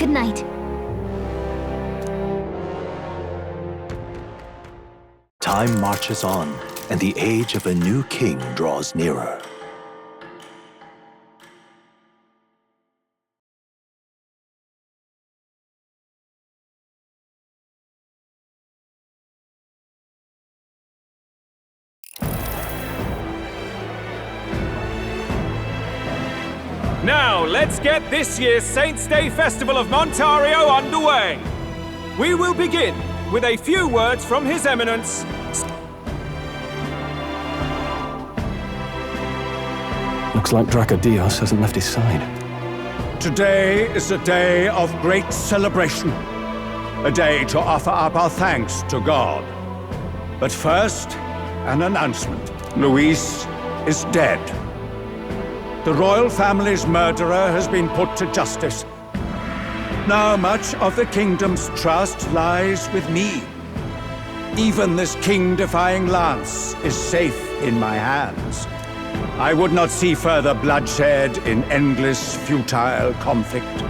Good night. Time marches on, and the age of a new king draws nearer. Now, let's get this year's Saints' Day Festival of Montario underway. We will begin with a few words from His Eminence. Looks like Dracodios hasn't left his side. Today is a day of great celebration. A day to offer up our thanks to God. But first, an announcement. Luis is dead. The royal family's murderer has been put to justice. Now much of the kingdom's trust lies with me. Even this king-defying lance is safe in my hands. I would not see further bloodshed in endless, futile conflict.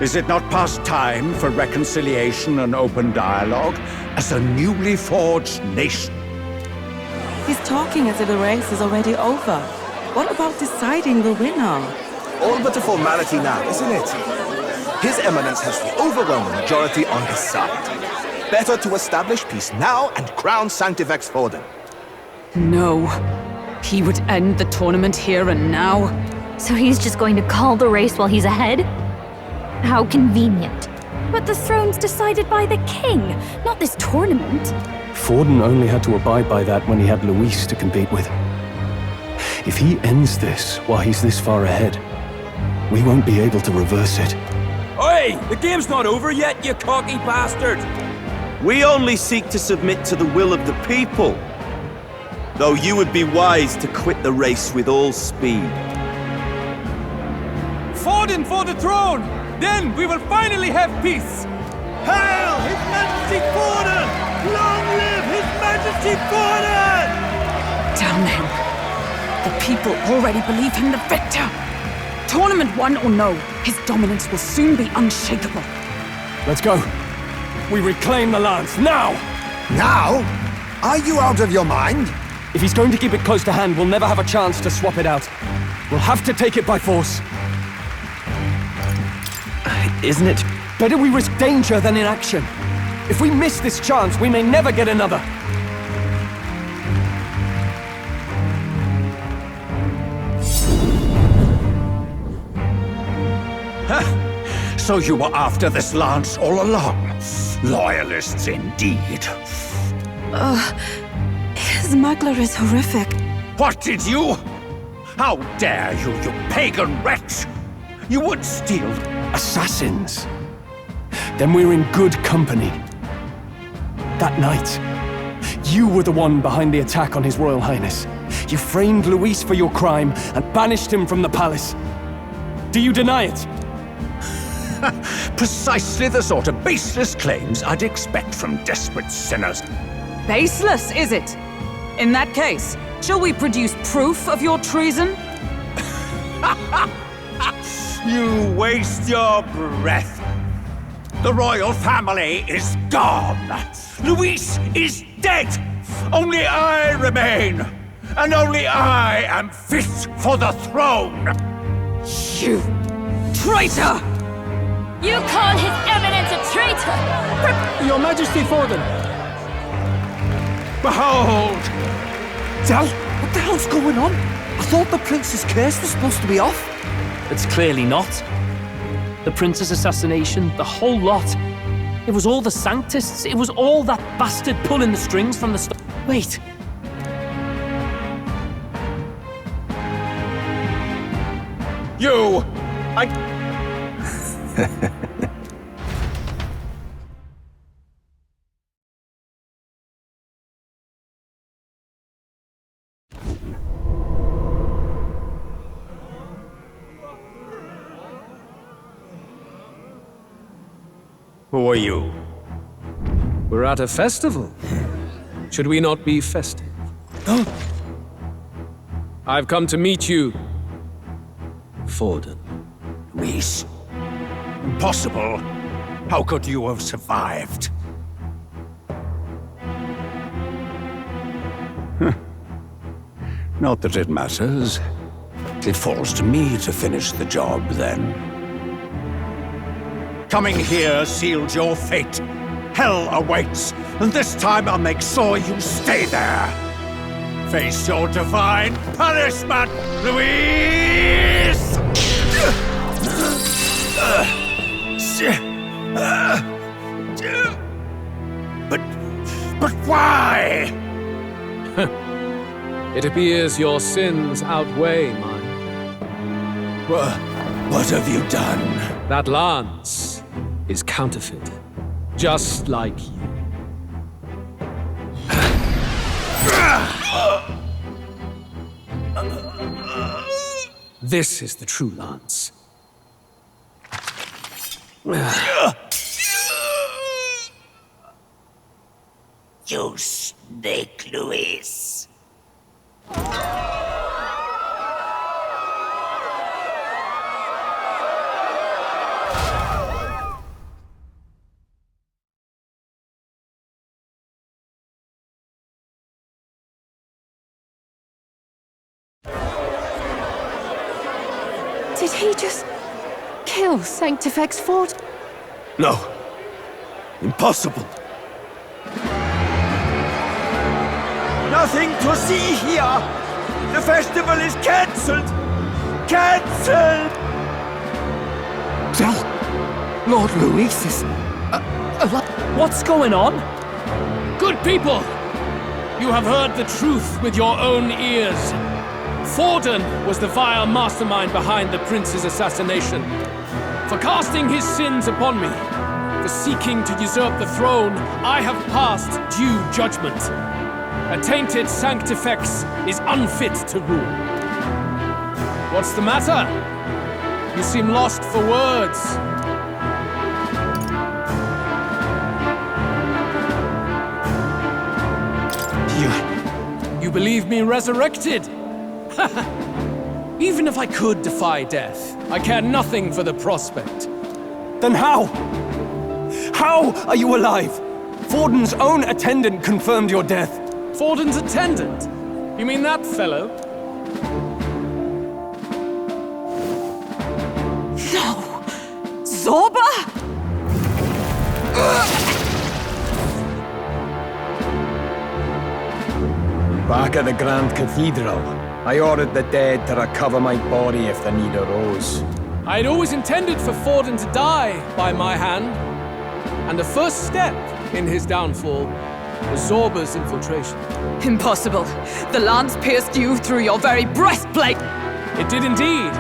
Is it not past time for reconciliation and open dialogue as a newly forged nation? He's talking as if the race is already over. What about deciding the winner? All but a formality now, isn't it? His Eminence has the overwhelming majority on his side. Better to establish peace now and crown Sanctifex for them. No. He would end the tournament here and now. So he's just going to call the race while he's ahead? How convenient. But the throne's decided by the king, not this tournament. Forden only had to abide by that when he had Luis to compete with. If he ends this while he's this far ahead, we won't be able to reverse it. Oi! The game's not over yet, you cocky bastard! We only seek to submit to the will of the people. Though you would be wise to quit the race with all speed. Forden for the throne! Then we will finally have peace! Hail His Majesty Forden! Long live His Majesty Forden! Damn him. The people already believe him the victor. Tournament won or no, his dominance will soon be unshakable. Let's go. We reclaim the lance, now! Now? Are you out of your mind? If he's going to keep it close to hand, we'll never have a chance to swap it out. We'll have to take it by force. Isn't it? Better we risk danger than inaction. If we miss this chance, we may never get another. So you were after this lance all along. Loyalists indeed. His smuggler is horrific. What did you? How dare you, you pagan wretch! You would steal. Assassins. Then we're in good company. That night, you were the one behind the attack on His Royal Highness. You framed Luis for your crime and banished him from the palace. Do you deny it? Precisely the sort of baseless claims I'd expect from desperate sinners. Baseless, is it? In that case, shall we produce proof of your treason? You waste your breath. The royal family is gone. Luis is dead. Only I remain. And only I am fit for the throne. You traitor! You call His Eminence a traitor! Your Majesty Forden! Behold! Del, what the hell's going on? I thought the prince's curse was supposed to be off. It's clearly not. The prince's assassination, the whole lot. It was all the Sanctists. It was all that bastard pulling the strings from the start. Wait. You! Who are you? We're at a festival. Should we not be festive? I've come to meet you, Forden. Luis. Impossible. How could you have survived? Not that it matters. It falls to me to finish the job, then. Coming here sealed your fate. Hell awaits, and this time I'll make sure you stay there. Face your divine punishment, Louise! But why? It appears your sins outweigh mine. What have you done? That lance is counterfeit, just like you. This is the true lance. You snake, Louise. Did he just kill Sanctifex Ford? No. Impossible. Nothing to see here! The festival is cancelled! Cancelled! Lord Luis is... What's going on? Good people! You have heard the truth with your own ears. Forden was the vile mastermind behind the prince's assassination. For casting his sins upon me, for seeking to usurp the throne, I have passed due judgment. A tainted Sanctifex is unfit to rule. What's the matter? You seem lost for words. You believe me resurrected? Even if I could defy death, I care nothing for the prospect. Then how? How are you alive? Forden's own attendant confirmed your death. Forden's attendant? You mean that fellow? No! Zorba? Back at the Grand Cathedral, I ordered the dead to recover my body if the need arose. I had always intended for Forden to die by my hand, and the first step in his downfall was Zorba's infiltration. Impossible. The lance pierced you through your very breastplate. It did indeed.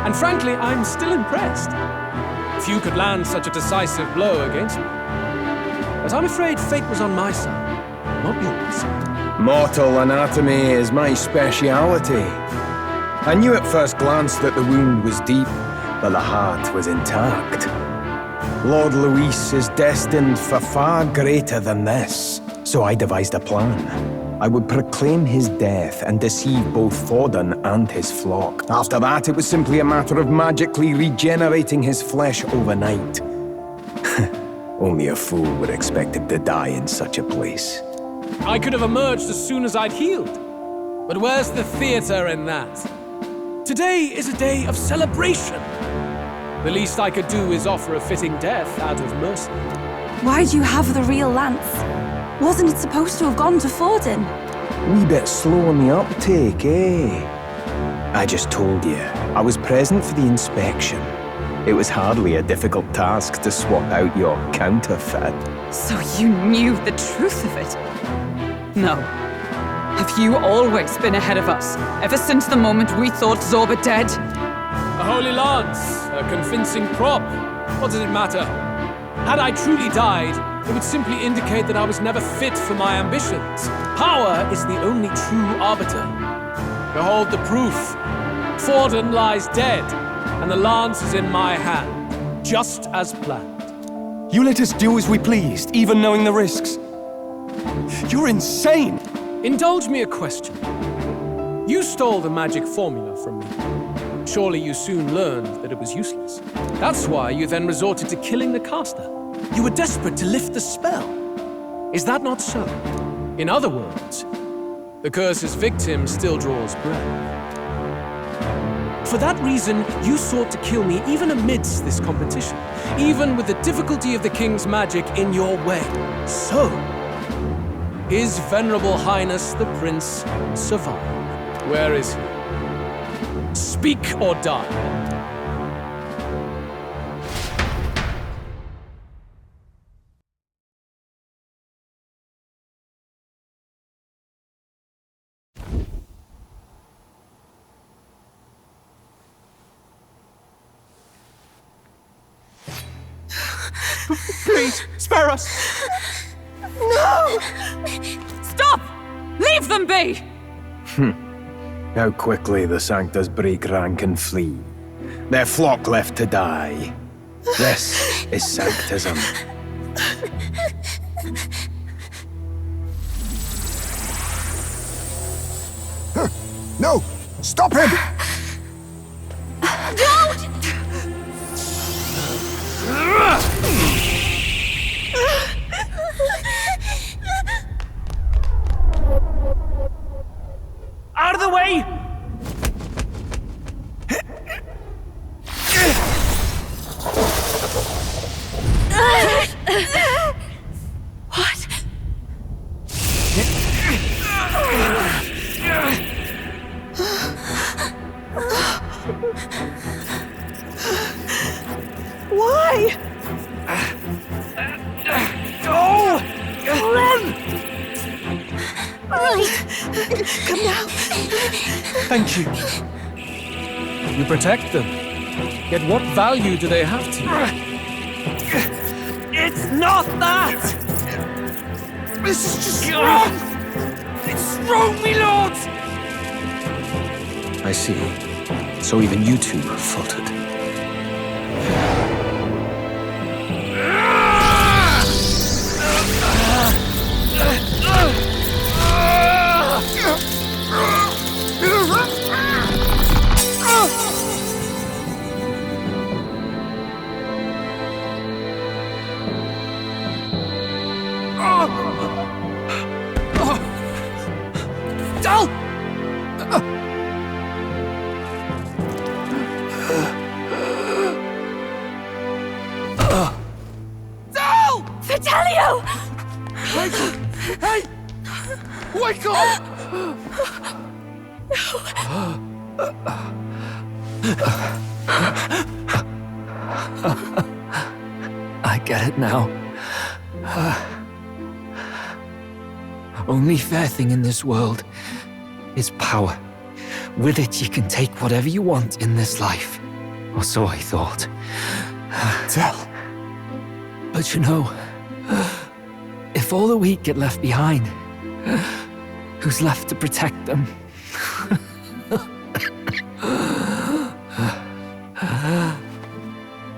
And frankly, I'm still impressed. Few could land such a decisive blow against me. But I'm afraid fate was on my side, not yours. Mortal anatomy is my speciality. I knew at first glance that the wound was deep, but the heart was intact. Lord Luis is destined for far greater than this, so I devised a plan. I would proclaim his death and deceive both Forden and his flock. After that, it was simply a matter of magically regenerating his flesh overnight. Only a fool would expect him to die in such a place. I could have emerged as soon as I'd healed. But where's the theater in that? Today is a day of celebration. The least I could do is offer a fitting death out of mercy. Why do you have the real lance? Wasn't it supposed to have gone to Forden? Wee bit slow on the uptake, eh? I just told you, I was present for the inspection. It was hardly a difficult task to swap out your counterfeit. So you knew the truth of it? No. Have you always been ahead of us, ever since the moment we thought Zorba dead? A holy lance, a convincing prop. What does it matter? Had I truly died, it would simply indicate that I was never fit for my ambitions. Power is the only true arbiter. Behold the proof. Forden lies dead, and the lance is in my hand, just as planned. You let us do as we pleased, even knowing the risks. You're insane! Indulge me a question. You stole the magic formula from me. Surely you soon learned that it was useless. That's why you then resorted to killing the caster. You were desperate to lift the spell. Is that not so? In other words, the curse's victim still draws breath. For that reason, you sought to kill me even amidst this competition, even with the difficulty of the king's magic in your way. So, His Venerable Highness the Prince survived. Where is he? Speak or die. Please, spare us! No! Stop! Leave them be! How quickly the Sanctus break rank and flee. Their flock left to die. This is Sanctism. No! Stop him! Don't! Out of the way! What? Why? Go! Run! Come now. Thank you. You protect them. Yet what value do they have to you? It's not that! This is just wrong! It's wrong, me lords! I see. So even you two have faltered. Fidelio! Hey! Wake up! I get it now. Only fair thing in this world is power. With it, you can take whatever you want in this life. Or so I thought. Tell. But you know, if all the weak get left behind, who's left to protect them?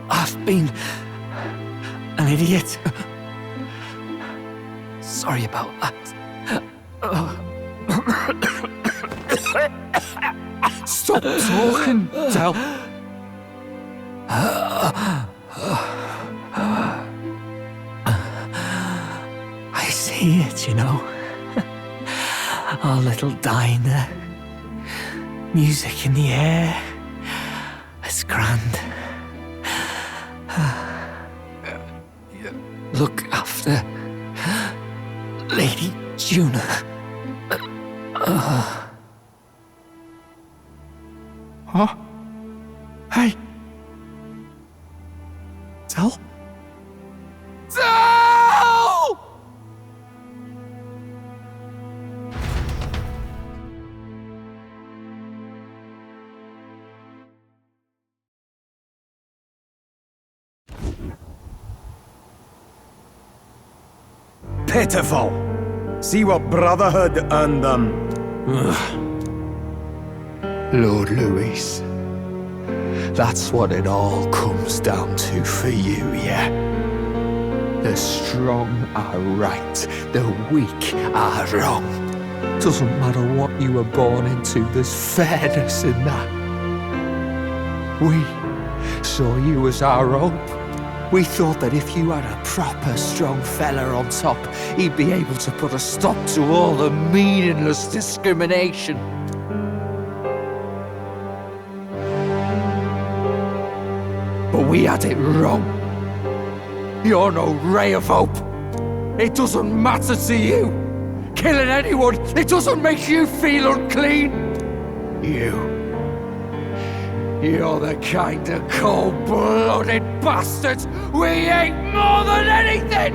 I've been an idiot. Sorry about that. Stop talking, Del. I see it, you know. Our little diner. Music in the air. It's grand. Look after Lady Juna. Huh? Hey. Del? Del! Pitiful! See what Brotherhood earned them. Lord Louis. That's what it all comes down to for you, yeah? The strong are right, the weak are wrong. Doesn't matter what you were born into, there's fairness in that. We saw you as our hope. We thought that if you had a proper strong fella on top, he'd be able to put a stop to all the meaningless discrimination. But we had it wrong. You're no ray of hope. It doesn't matter to you. Killing anyone, it doesn't make you feel unclean. You're the kind of cold-blooded bastards we hate more than anything!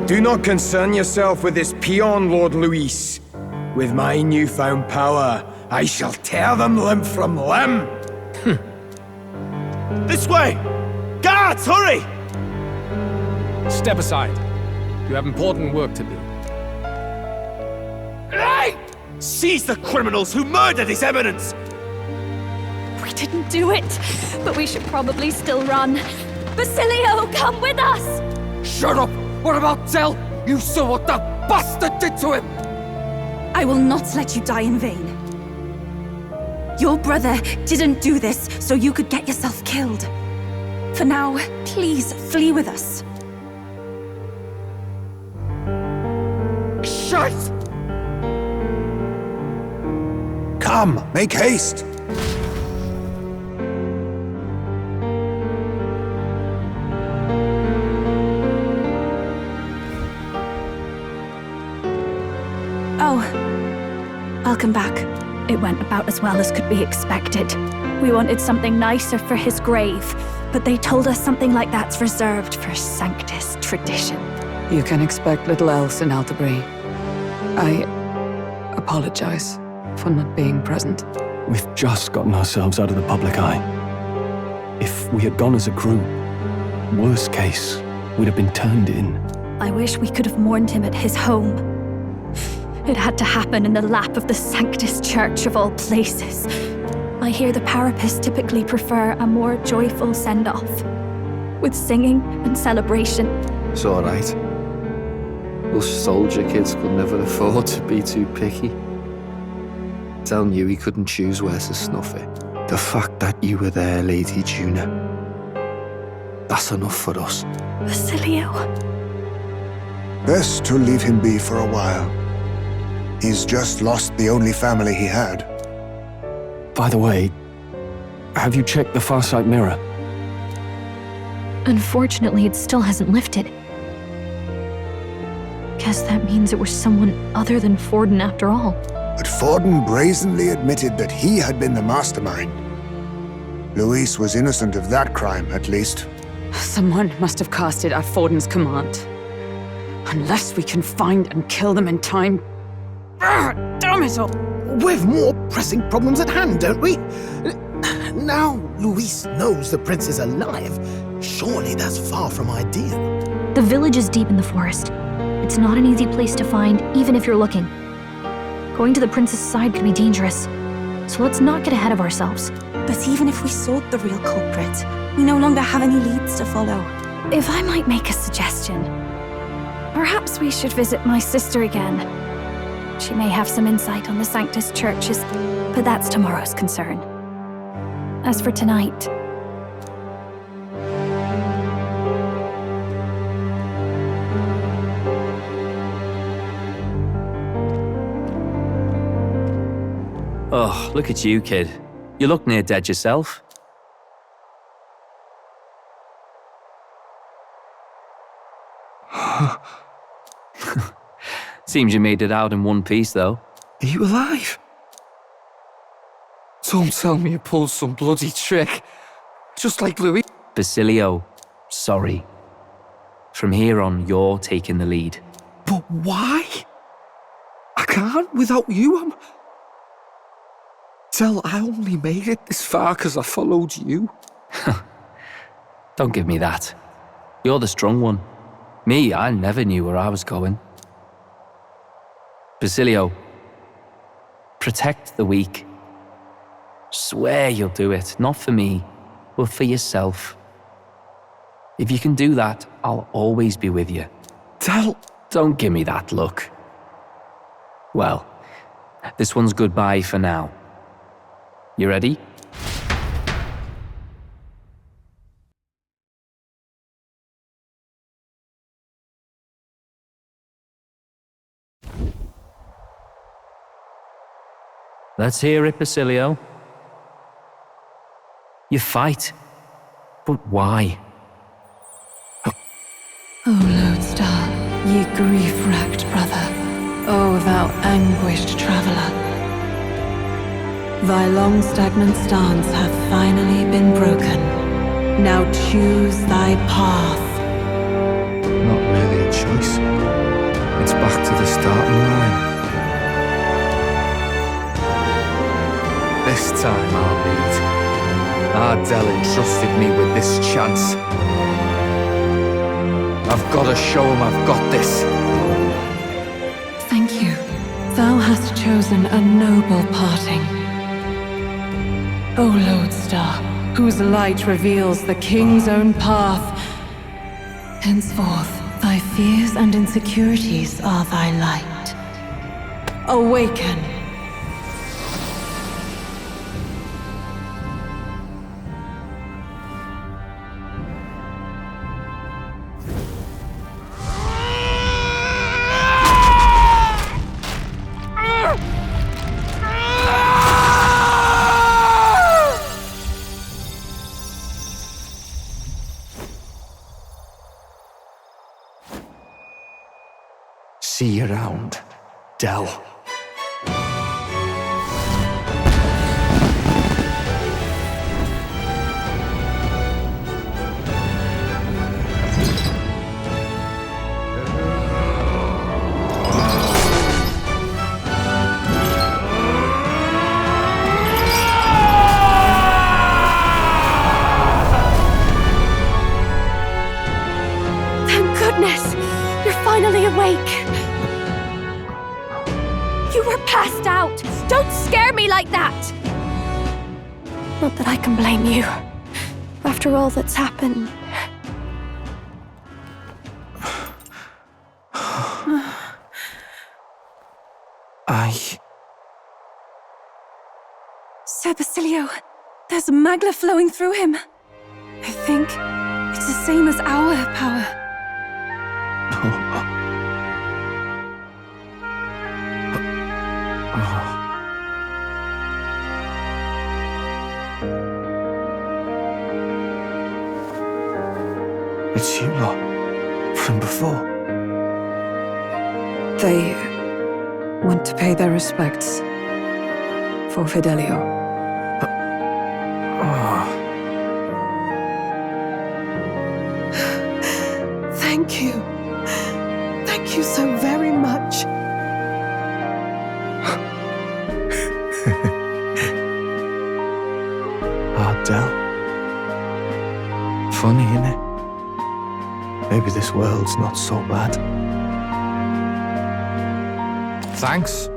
Do not concern yourself with this peon, Lord Luis. With my newfound power, I shall tear them limb from limb! This way! Guards, hurry! Step aside. You have important work to do. Hey! Seize the criminals who murdered His Eminence! We didn't do it, but we should probably still run. Basilio, come with us! Shut up! What about Zell? You saw what that bastard did to him! I will not let you die in vain. Your brother didn't do this so you could get yourself killed. For now, please flee with us. Shit! Come, make haste! Oh, welcome back. It went about as well as could be expected. We wanted something nicer for his grave, but they told us something like that's reserved for Sanctus tradition. You can expect little else in Altabri. I apologize for not being present. We've just gotten ourselves out of the public eye. If we had gone as a group, worst case, we'd have been turned in. I wish we could have mourned him at his home. It had to happen in the lap of the Sanctus Church of all places. I hear the Parapists typically prefer a more joyful send-off, with singing and celebration. It's alright. Us soldier kids could never afford to be too picky. Tell knew he couldn't choose where to snuff it. The fact that you were there, Lady Juna, that's enough for us. Basilio. Best to leave him be for a while. He's just lost the only family he had. By the way, have you checked the Farsight mirror? Unfortunately, it still hasn't lifted. Guess that means it was someone other than Forden after all. But Forden brazenly admitted that he had been the mastermind. Luis was innocent of that crime, at least. Someone must have cast it at Forden's command. Unless we can find and kill them in time. Damn it all! We've more pressing problems at hand, don't we? Now Luis knows the prince is alive. Surely that's far from ideal. The village is deep in the forest. It's not an easy place to find, even if you're looking. Going to the prince's side could be dangerous. So let's not get ahead of ourselves. But even if we sought the real culprit, we no longer have any leads to follow. If I might make a suggestion, perhaps we should visit my sister again. She may have some insight on the Sanctus churches, but that's tomorrow's concern. As for tonight... Oh, look at you, kid. You look near dead yourself. Seems you made it out in one piece, though. Are you alive? Don't tell me you pulled some bloody trick. Just like Louis. Basilio, sorry. From here on, you're taking the lead. But why? I can't without you. Tell, I only made it this far because I followed you. Don't give me that. You're the strong one. Me, I never knew where I was going. Basilio, protect the weak. Swear you'll do it, not for me, but for yourself. If you can do that, I'll always be with you. Tell... Don't give me that look. Well, this one's goodbye for now. You ready? Let's hear it, Basilio. You fight, but why? O Lodestar, ye grief-racked brother, O thou anguished traveller. Thy long stagnant stance hath finally been broken. Now choose thy path. Not really a choice. It's back to the starting line. This time I'll lead. Ardell entrusted me with this chance. I've got to show him I've got this. Thank you. Thou hast chosen a noble parting. O Lodestar, whose light reveals the king's own path. Henceforth, thy fears and insecurities are thy light. Awaken. See you around, Dell. Thank goodness! You're finally awake! You were passed out! Don't scare me like that! Not that I can blame you. After all that's happened. Sir Basilio, there's magla flowing through him. I think it's the same as our power. It's you lot, from before. They want to pay their respects for Fidelio. Thank you. Thank you so very much. Ardell. Funny, innit? Maybe this world's not so bad. Thanks.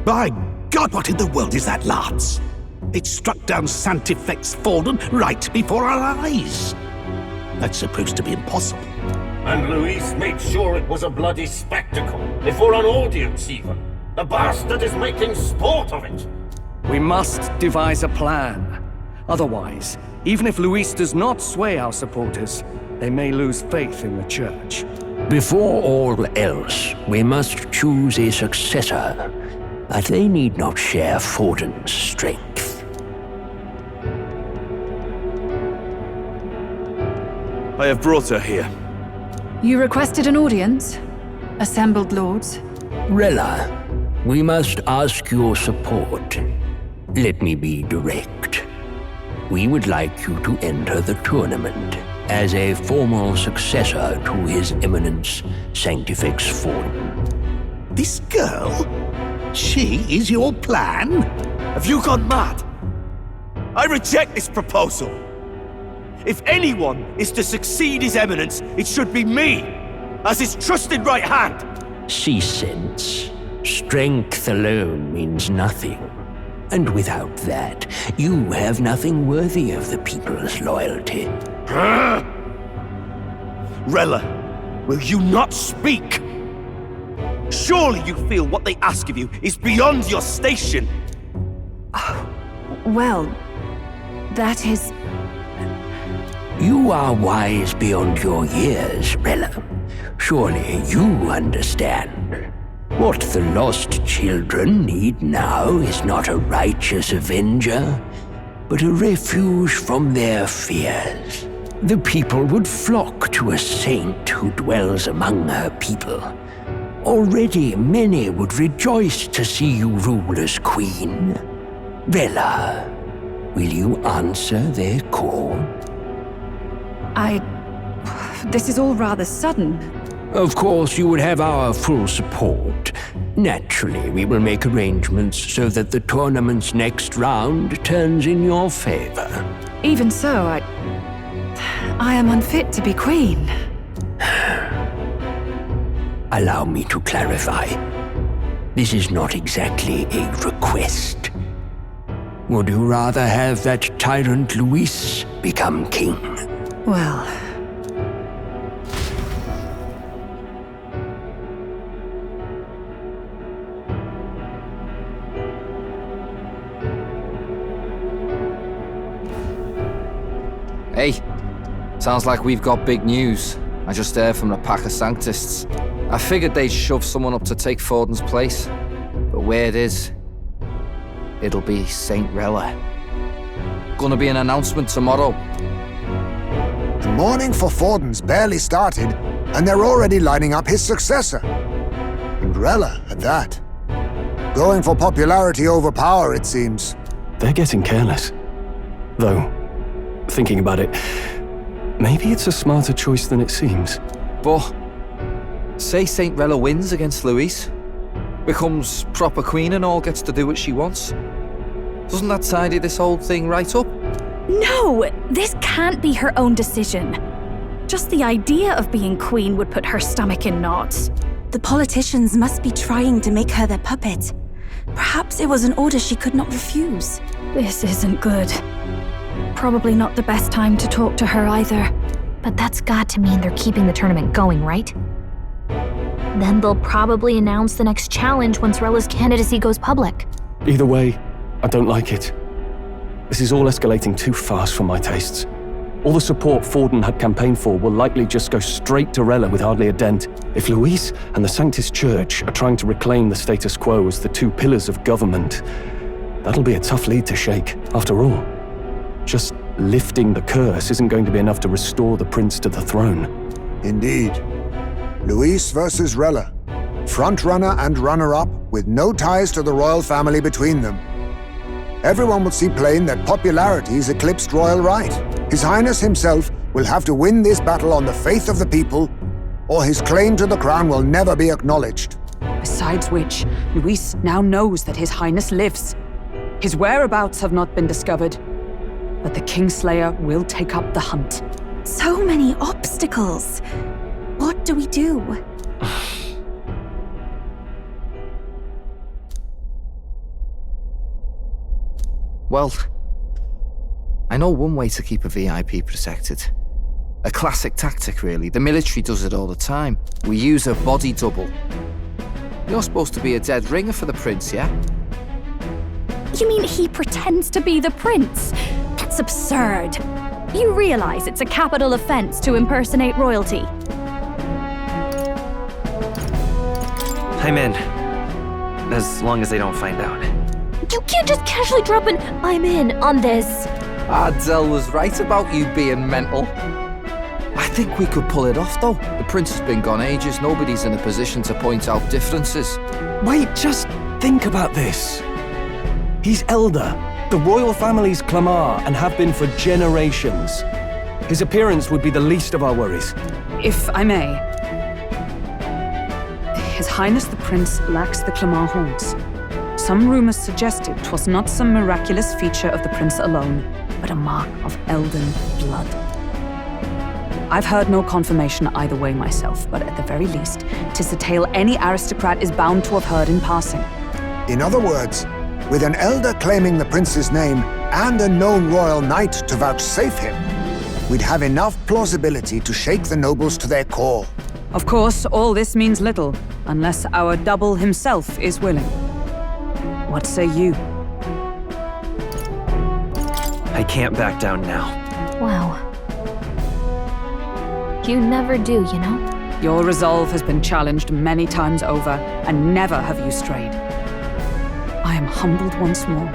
By God, what in the world is that, lads? It struck down Santifex Forden right before our eyes. That's supposed to be impossible. And Luis made sure it was a bloody spectacle, before an audience even. The bastard is making sport of it. We must devise a plan. Otherwise, even if Luis does not sway our supporters, they may lose faith in the church. Before all else, we must choose a successor. But they need not share Forden's strength. I have brought her here. You requested an audience? Assembled lords? Rella, we must ask your support. Let me be direct. We would like you to enter the tournament as a formal successor to His Eminence Sanctifex Forden. This girl? She is your plan? Have you gone mad? I reject this proposal. If anyone is to succeed His Eminence, it should be me, as his trusted right hand. Cease sense. Strength alone means nothing. And without that, you have nothing worthy of the people's loyalty. Rella, will you not speak? Surely you feel what they ask of you is beyond your station. Well, that is... You are wise beyond your years, Rella. Surely you understand. What the lost children need now is not a righteous avenger, but a refuge from their fears. The people would flock to a saint who dwells among her people. Already many would rejoice to see you rule as queen. Rella, will you answer their call? This is all rather sudden. Of course, you would have our full support. Naturally, we will make arrangements so that the tournament's next round turns in your favor. Even so, I am unfit to be queen. Allow me to clarify. This is not exactly a request. Would you rather have that tyrant Luis become king? Well... Hey, sounds like we've got big news. I just heard from the pack of Sanctists. I figured they'd shove someone up to take Forden's place. But where it is, it'll be Saint Rella. Gonna be an announcement tomorrow. The mourning for Forden's barely started, and they're already lining up his successor. And Rella at that. Going for popularity over power, it seems. They're getting careless. Though, thinking about it, maybe it's a smarter choice than it seems. But, say Saint Rella wins against Luis, becomes proper queen and all gets to do what she wants. Doesn't that tidy this whole thing right up? No! This can't be her own decision. Just the idea of being queen would put her stomach in knots. The politicians must be trying to make her their puppet. Perhaps it was an order she could not refuse. This isn't good. Probably not the best time to talk to her either. But that's got to mean they're keeping the tournament going, right? Then they'll probably announce the next challenge once Rella's candidacy goes public. Either way, I don't like it. This is all escalating too fast for my tastes. All the support Forden had campaigned for will likely just go straight to Rella with hardly a dent. If Luis and the Sanctis Church are trying to reclaim the status quo as the two pillars of government, that'll be a tough lead to shake. After all, just lifting the curse isn't going to be enough to restore the prince to the throne. Indeed. Luis versus Rella. Frontrunner and runner-up with no ties to the royal family between them. Everyone will see plain that popularity's eclipsed royal right. His Highness himself will have to win this battle on the faith of the people, or his claim to the crown will never be acknowledged. Besides which, Luis now knows that His Highness lives. His whereabouts have not been discovered, but the Kingslayer will take up the hunt. So many obstacles. What do we do? Well, I know one way to keep a VIP protected. A classic tactic, really. The military does it all the time. We use a body double. You're supposed to be a dead ringer for the prince, yeah? You mean he pretends to be the prince? That's absurd. You realize it's a capital offense to impersonate royalty? I'm in. As long as they don't find out. You can't just casually drop an "I'm in" on this. Adzel was right about you being mental. I think we could pull it off, though. The prince has been gone ages. Nobody's in a position to point out differences. Wait, just think about this. He's elder, the royal family's Clamar, and have been for generations. His appearance would be the least of our worries. If I may, His Highness the Prince lacks the Clamar horns. Some rumors suggested 'twas not some miraculous feature of the prince alone, but a mark of Elden blood. I've heard no confirmation either way myself, but at the very least, 'tis a tale any aristocrat is bound to have heard in passing. In other words, with an elder claiming the prince's name and a known royal knight to vouchsafe him, we'd have enough plausibility to shake the nobles to their core. Of course, all this means little, unless our double himself is willing. What say you? I can't back down now. Wow. You never do, you know? Your resolve has been challenged many times over, and never have you strayed. I am humbled once more.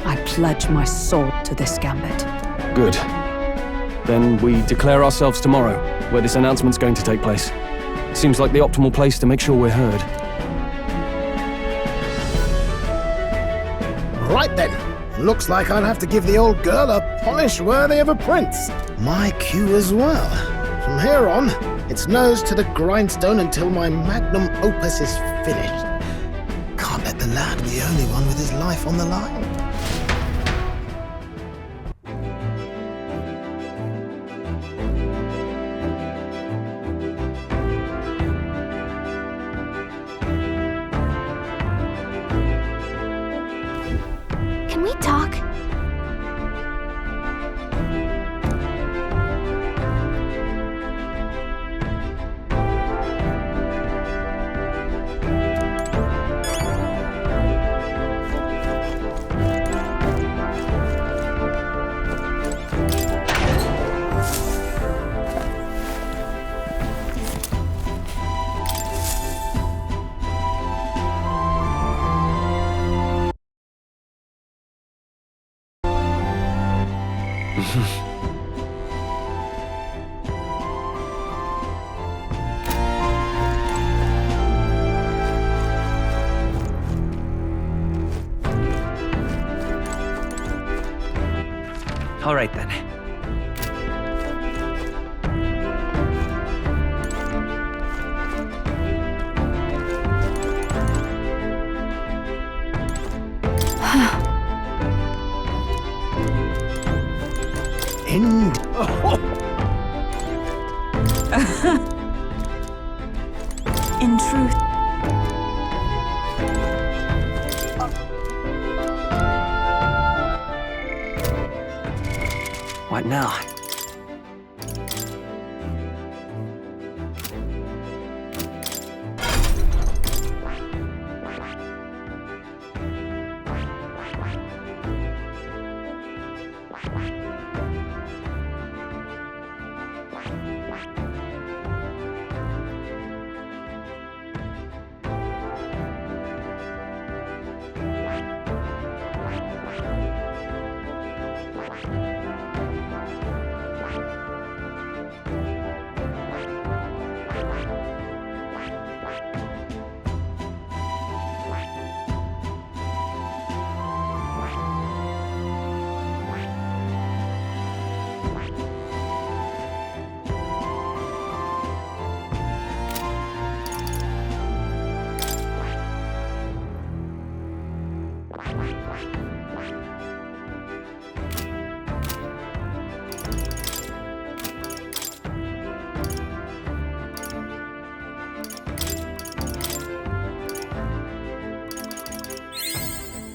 I pledge my sword to this gambit. Good. Then we declare ourselves tomorrow, where this announcement's going to take place. Seems like the optimal place to make sure we're heard. Right then. Looks like I'll have to give the old girl a polish worthy of a prince. My cue as well. From here on, it's nose to the grindstone until my magnum opus is finished. Can't let the lad be the only one with his life on the line. Can we talk? All right then. End. In truth, What now?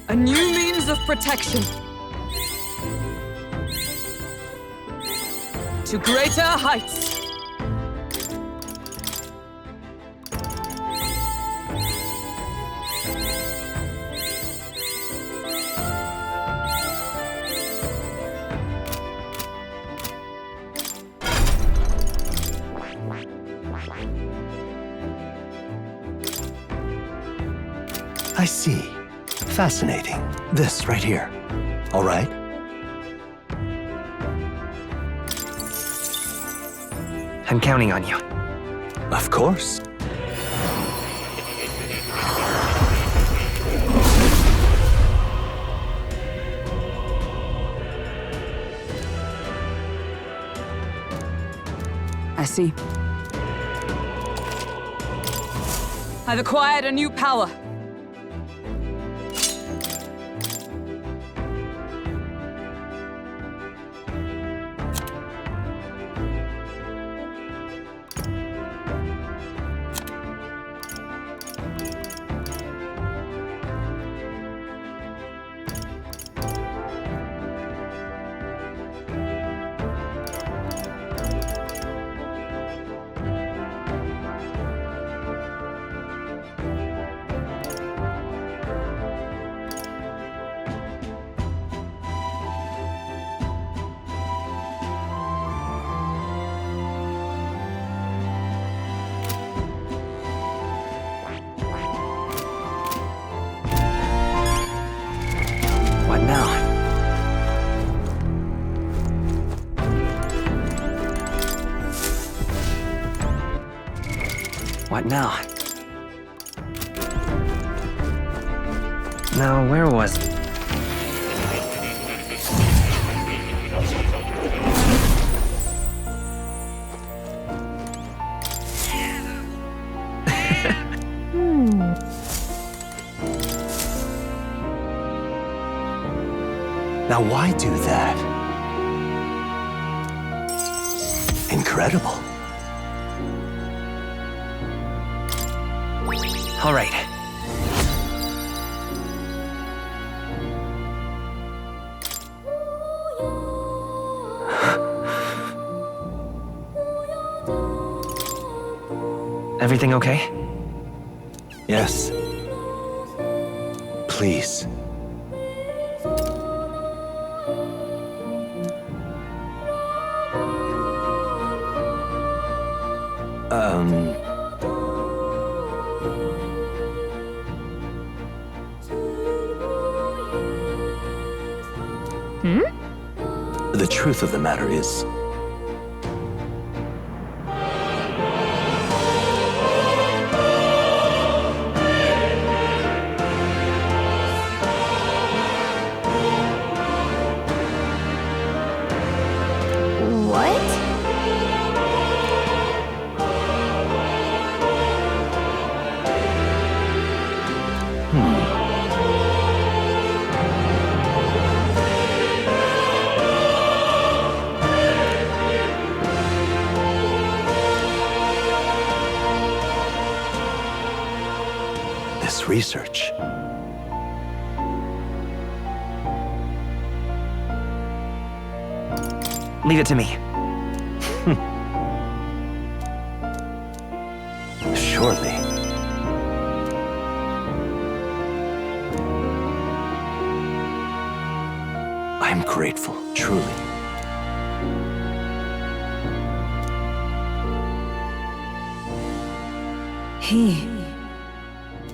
A new means of protection. To greater heights. I see. Fascinating. This right here. All right? I'm counting on you. Of course. I see. I've acquired a new power. What now? Now, where was... Now why do that? Incredible. All right. Everything okay? Yes. Please. The truth of the matter is, this research. Leave it to me. Surely. I'm grateful, truly.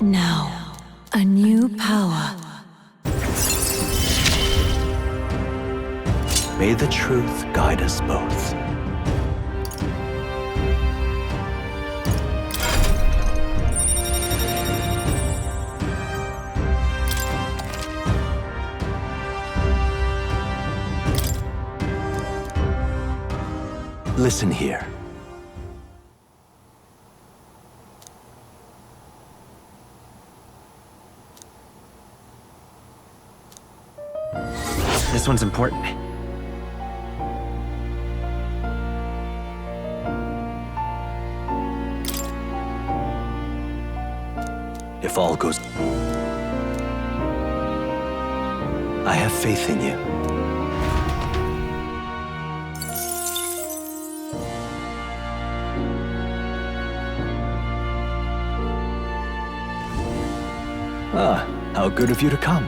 Now, a new power. May the truth guide us both. Listen here. This one's important. If all goes... I have faith in you. Ah, how good of you to come.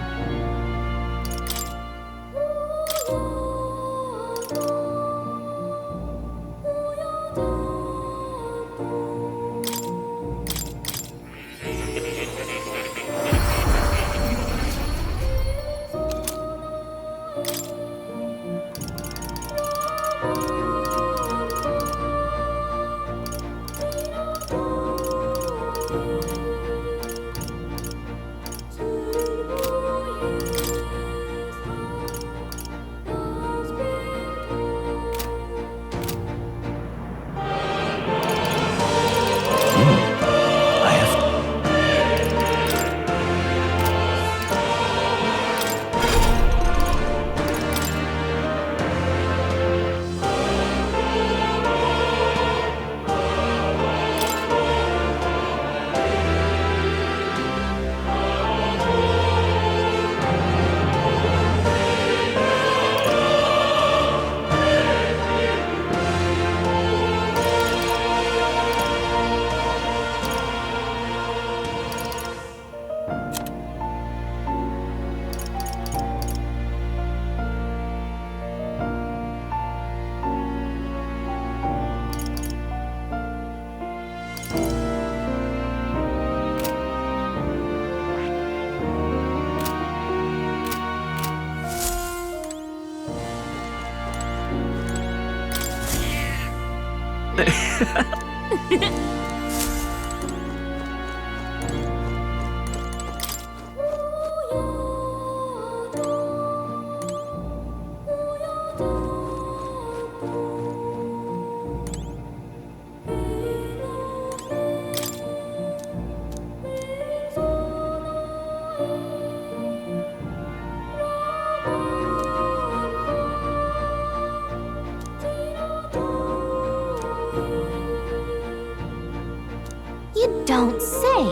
don't say.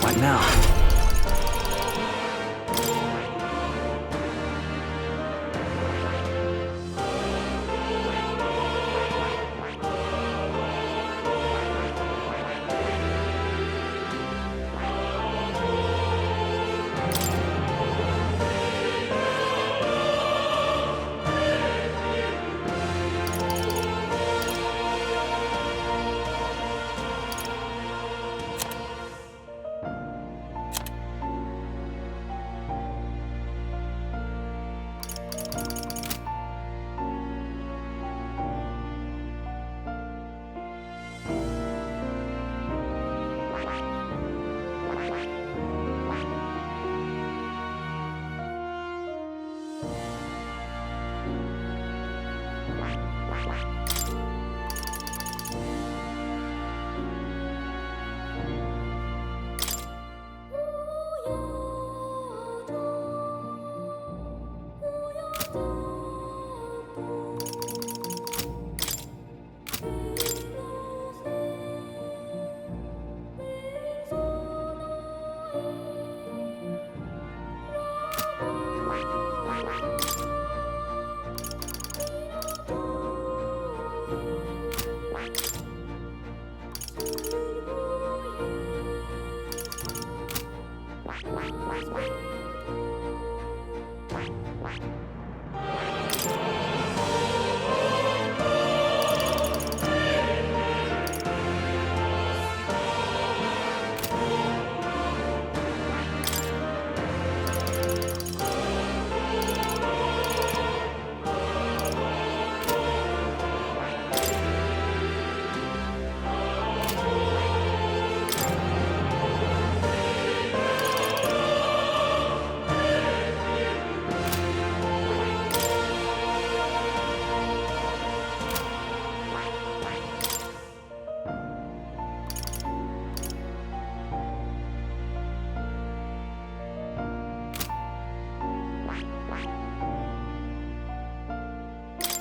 What now?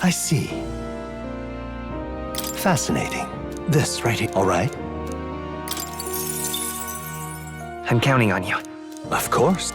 I see. Fascinating. This right here, all right? I'm counting on you. Of course.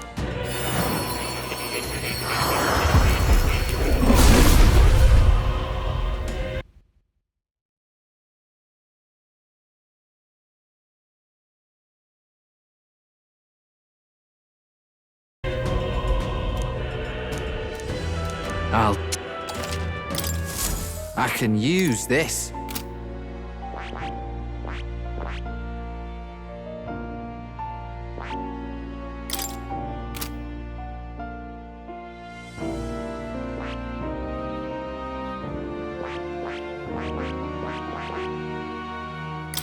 I can use this.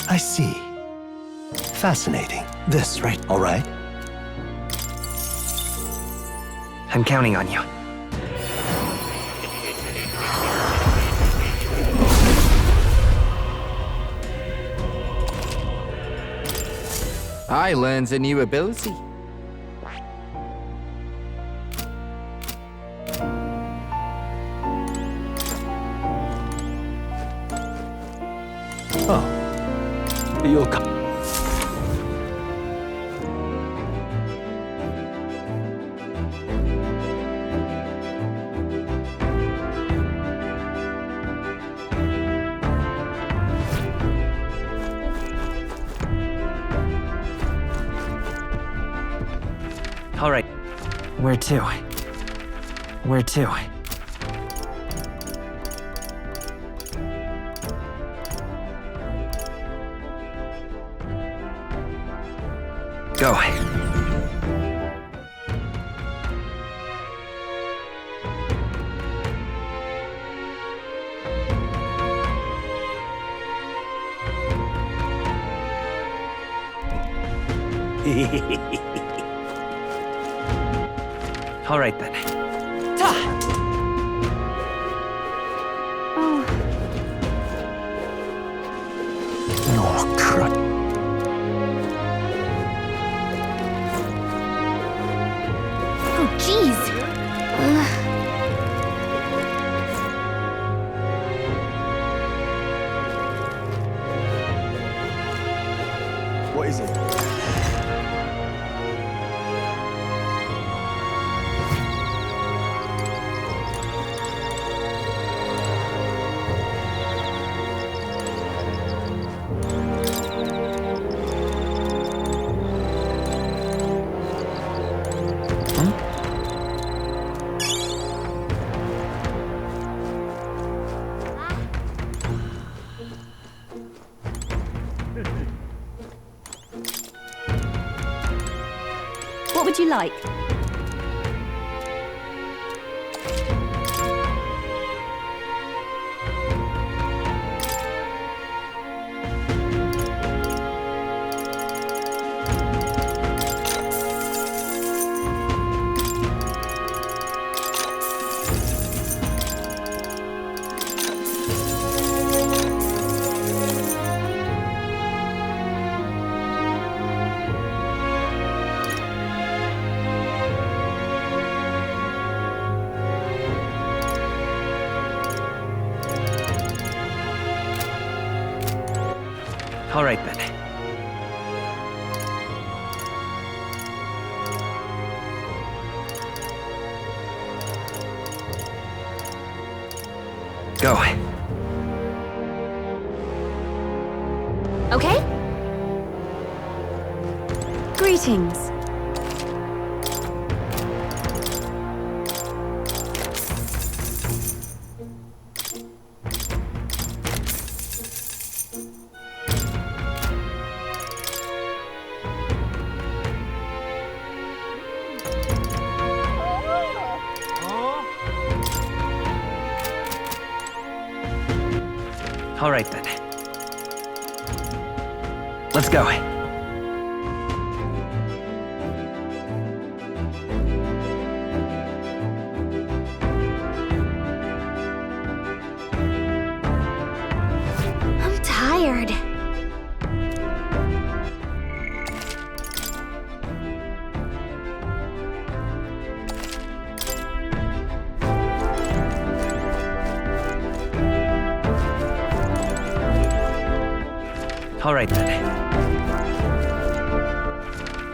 I see. Fascinating. This right, all right? I'm counting on you. I learned a new ability. Oh, you'll come. All right. Where to? Where to? Go. All right then. Oh, crud. What is it? What would you like? All right, then. Go. Okay? Greetings. All right, then. Let's go. I'm tired. All right, then.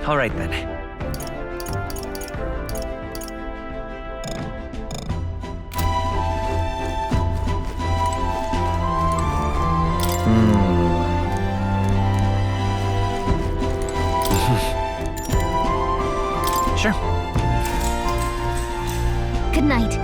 All right, then. Sure. Good night.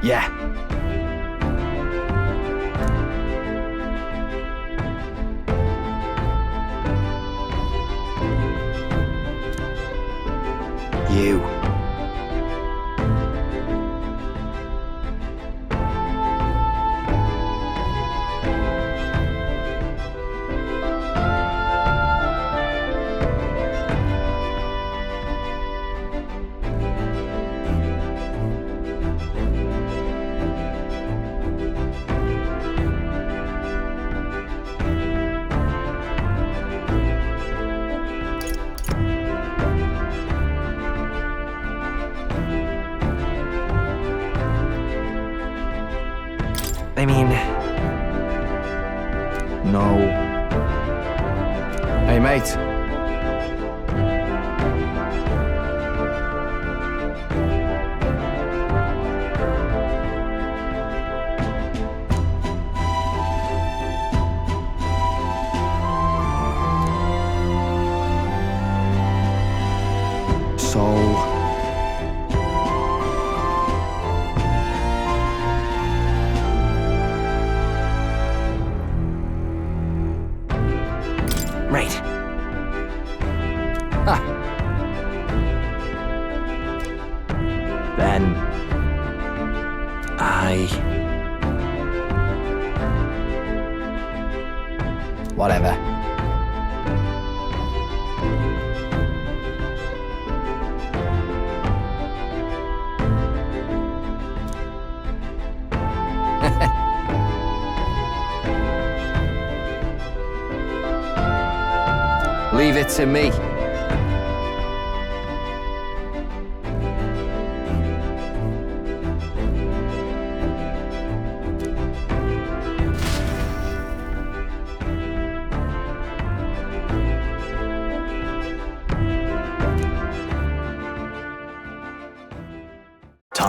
Yeah. You. I mean... No. Hey, mate. Right. Then... Whatever. Leave it to me.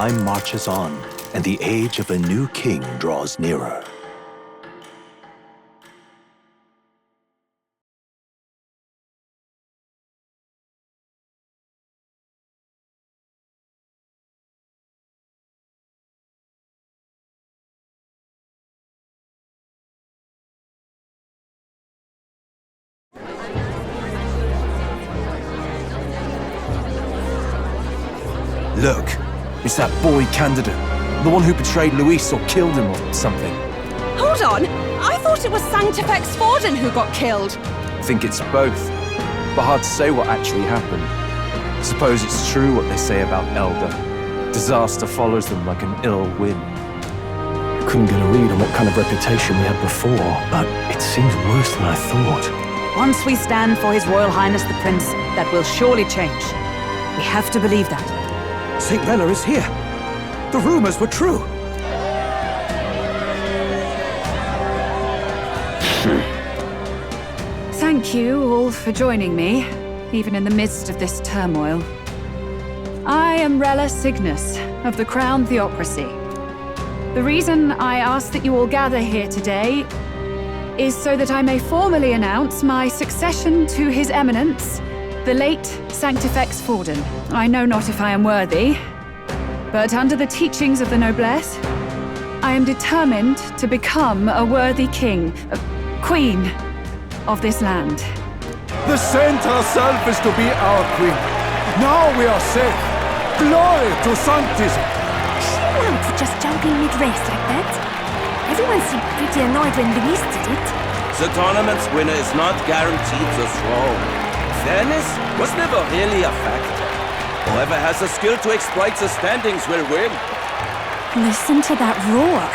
Time marches on, and the age of a new king draws nearer. Look, it's that boy candidate. The one who betrayed Luis or killed him or something. Hold on! I thought it was Sanctifex Forden who got killed! I think it's both, but hard to say what actually happened. Suppose it's true what they say about Elder. Disaster follows them like an ill wind. I couldn't get a read on what kind of reputation we had before, but it seems worse than I thought. Once we stand for His Royal Highness the Prince, that will surely change. We have to believe that. St. Rella is here. The rumors were true. Thank you all for joining me, even in the midst of this turmoil. I am Rella Cygnus of the Crown Theocracy. The reason I ask that you all gather here today is so that I may formally announce my succession to His Eminence, the late Sanctifex Forden. I know not if I am worthy, but under the teachings of the noblesse, I am determined to become a worthy king, a queen of this land. The saint herself is to be our queen. Now we are safe. Glory to Sanctism. She allowed for just jumping mid-race like that? Everyone seemed pretty annoyed when Luis did it. The tournament's winner is not guaranteed the throne. Fairness was never really a factor. Whoever has the skill to exploit the standings will win. Listen to that roar.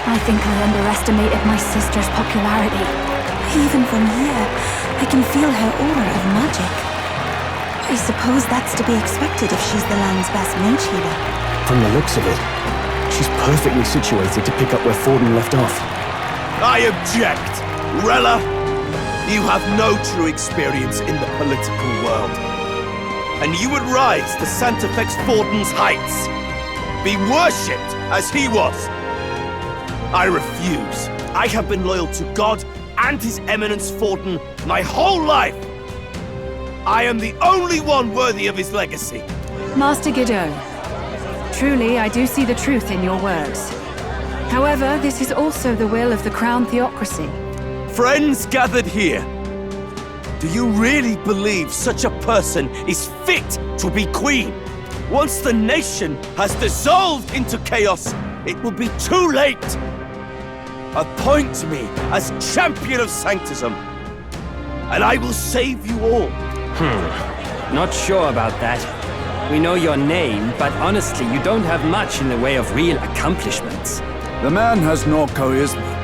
I think I underestimated my sister's popularity. Even from here, I can feel her aura of magic. I suppose that's to be expected if she's the land's best mage healer. From the looks of it, she's perfectly situated to pick up where Forden left off. I object! Rella, you have no true experience in the political world. And you would rise to Sanctifex Forden's heights. Be worshipped as he was. I refuse. I have been loyal to God and His Eminence Forden my whole life. I am the only one worthy of his legacy. Master Godot, truly I do see the truth in your words. However, this is also the will of the Crown Theocracy. Friends gathered here, do you really believe such a person is fit to be queen? Once the nation has dissolved into chaos, it will be too late. Appoint me as champion of Sanctism, and I will save you all. Not sure about that. We know your name, but honestly, you don't have much in the way of real accomplishments. The man has no charisma.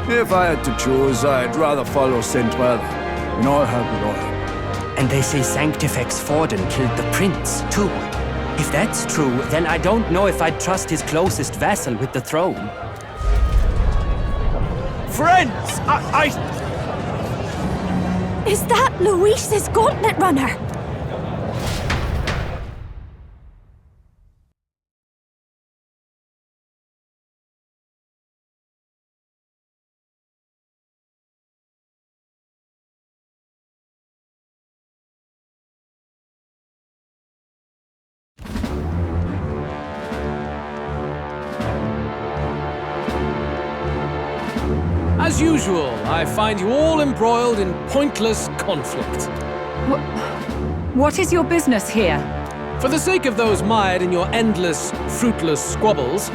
If I had to choose, I'd rather follow St. Rella in all her glory. And they say Sanctifex Forden killed the prince, too. If that's true, then I don't know if I'd trust his closest vassal with the throne. Friends, Is that Luis's gauntlet runner? As usual, I find you all embroiled in pointless conflict. What is your business here? For the sake of those mired in your endless, fruitless squabbles,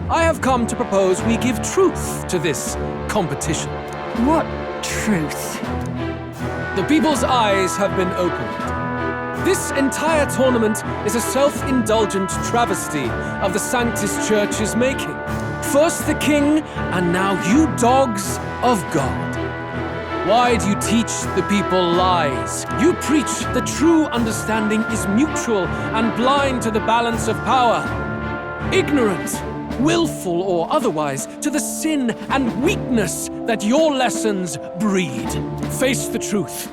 I have come to propose we give truth to this competition. What truth? The people's eyes have been opened. This entire tournament is a self-indulgent travesty of the Sanctus Church's making. First the king, and now you dogs of God. Why do you teach the people lies? You preach the true understanding is mutual and blind to the balance of power. Ignorant, willful or otherwise, to the sin and weakness that your lessons breed. Face the truth.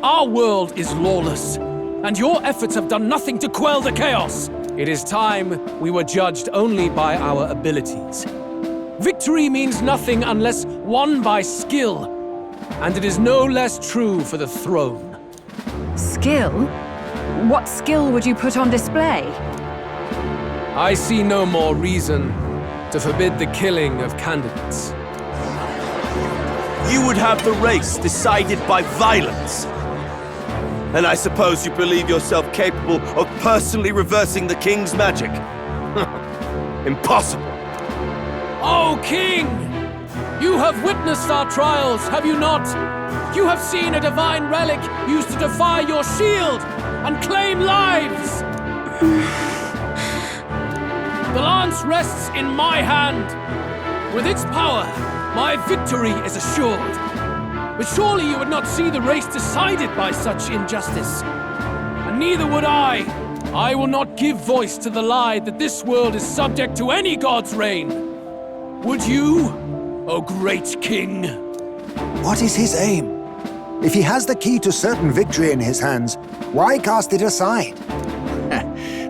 Our world is lawless, and your efforts have done nothing to quell the chaos. It is time we were judged only by our abilities. Victory means nothing unless won by skill, and it is no less true for the throne. Skill? What skill would you put on display? I see no more reason to forbid the killing of candidates. You would have the race decided by violence. And I suppose you believe yourself capable of personally reversing the king's magic? Impossible. Oh, King! You have witnessed our trials, have you not? You have seen a divine relic used to defy your shield and claim lives! The lance rests in my hand. With its power, my victory is assured. But surely you would not see the race decided by such injustice. And neither would I. I will not give voice to the lie that this world is subject to any god's reign. Would you, O great king? What is his aim? If he has the key to certain victory in his hands, why cast it aside?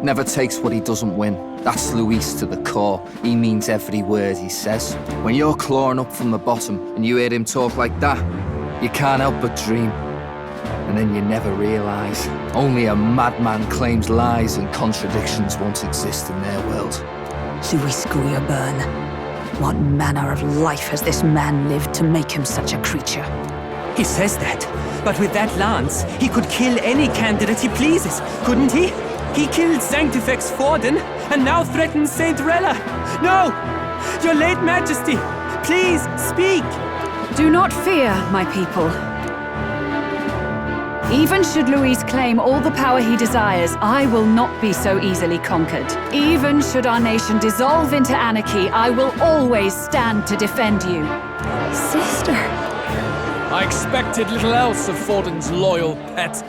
Never takes what he doesn't win. That's Luis to the core. He means every word he says. When you're clawing up from the bottom and you hear him talk like that, you can't help but dream. And then you never realise. Only a madman claims lies and contradictions won't exist in their world. Luis Guyaburn, what manner of life has this man lived to make him such a creature? He says that, but with that lance, he could kill any candidate he pleases, couldn't he? He killed Sanctifex Forden, and now threatens Saint Rella. No! Your late Majesty, please, speak! Do not fear, my people. Even should Luis claim all the power he desires, I will not be so easily conquered. Even should our nation dissolve into anarchy, I will always stand to defend you. Sister. I expected little else of Forden's loyal pet.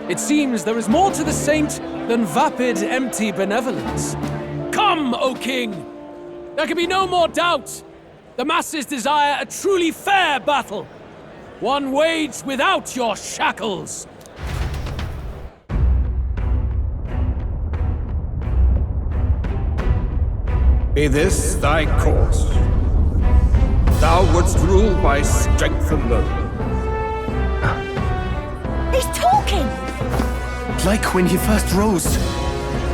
It seems there is more to the saint than vapid, empty benevolence. Come, O king! There can be no more doubt. The masses desire a truly fair battle. One waged without your shackles. Be this thy course. Thou wouldst rule by strength alone. He's talking! Like when he first rose.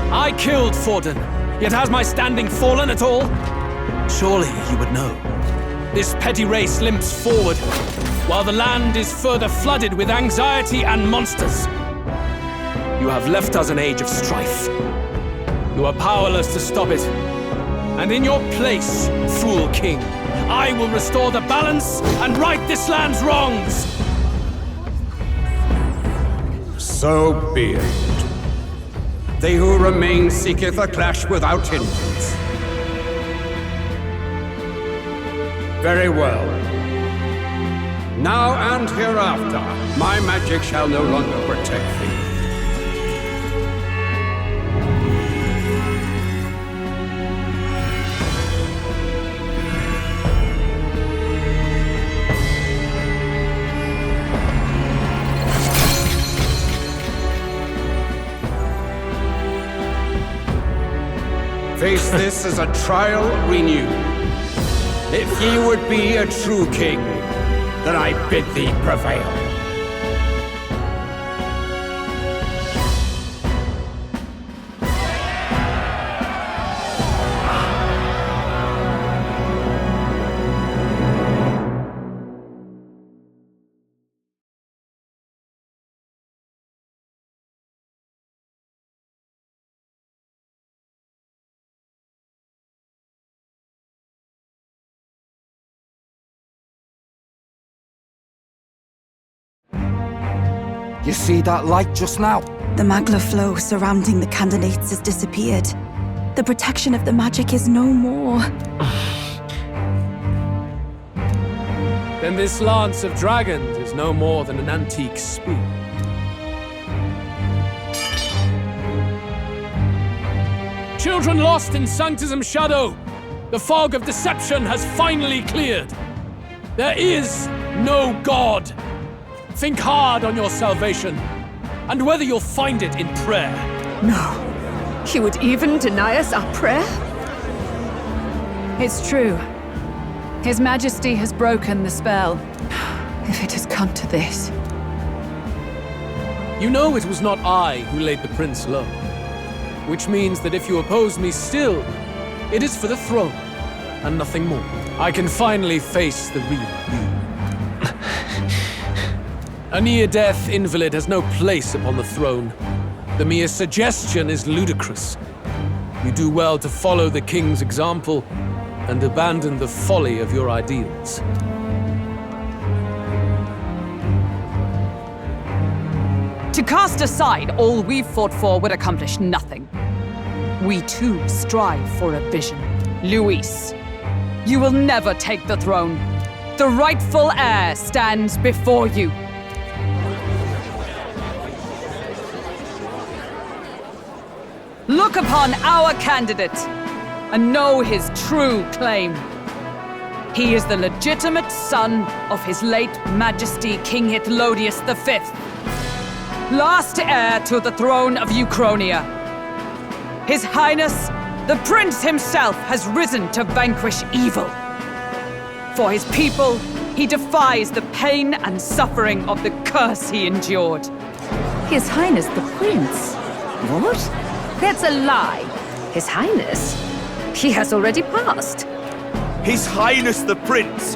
I killed Forden, yet has my standing fallen at all? Surely you would know. This petty race limps forward, while the land is further flooded with anxiety and monsters. You have left us an age of strife. You are powerless to stop it. And in your place, fool king, I will restore the balance and right this land's wrongs! So be it. They who remain seeketh a clash without hindrance. Very well. Now and hereafter, my magic shall no longer protect thee. Face this as a trial renewed. If ye would be a true king, then I bid thee prevail. You see that light just now? The magla flow surrounding the candidates has disappeared. The protection of the magic is no more. Then this lance of dragons is no more than an antique spear. Children lost in Sanctism's shadow, the fog of deception has finally cleared. There is no God. Think hard on your salvation, and whether you'll find it in prayer. No. He would even deny us our prayer? It's true. His Majesty has broken the spell. If it has come to this. You know it was not I who laid the prince low. Which means that if you oppose me still, it is for the throne, and nothing more. I can finally face the real you. A near-death invalid has no place upon the throne. The mere suggestion is ludicrous. You do well to follow the king's example and abandon the folly of your ideals. To cast aside all we've fought for would accomplish nothing. We too strive for a vision. Luis, you will never take the throne. The rightful heir stands before you. Look upon our candidate and know his true claim. He is the legitimate son of his late Majesty King Hythlodius V, last heir to the throne of Euchronia. His Highness, the Prince himself, has risen to vanquish evil. For his people, he defies the pain and suffering of the curse he endured. His Highness the Prince? What? That's a lie. His Highness? He has already passed. His Highness the Prince!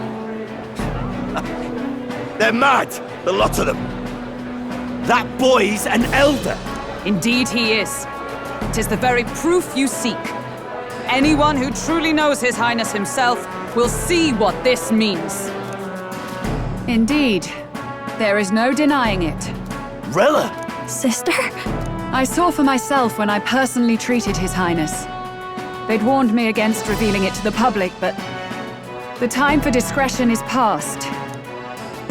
They're mad, the lot of them. That boy's an elder. Indeed he is. 'Tis the very proof you seek. Anyone who truly knows His Highness himself will see what this means. Indeed, there is no denying it. Rella! Sister? I saw for myself when I personally treated His Highness. They'd warned me against revealing it to the public, but the time for discretion is past.